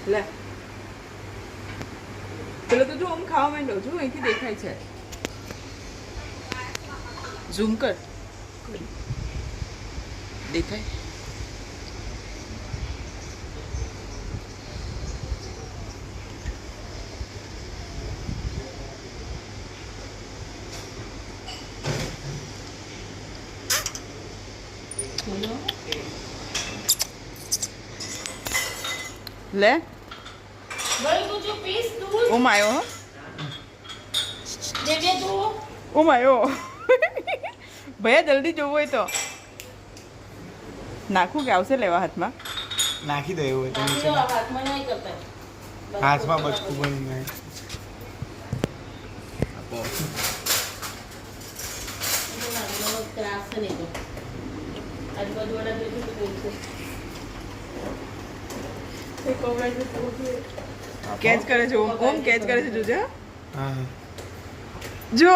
લે પેલો તો જો આમ ખાવા માંડ્યો જો અહીંથી દેખાય છે ઝૂમ કર દેખાય લે ઓ માયો ઓ માયો ભૈયા જલ્દી જોવું હોય તો નાખું કે આવશે લેવા હાથમાં નાખી દે એવું હોય તો નીચે હાથમાં બચકું બની જાય કેચ કરે છે ઓમ કેચ કરે છે જોજે હા જો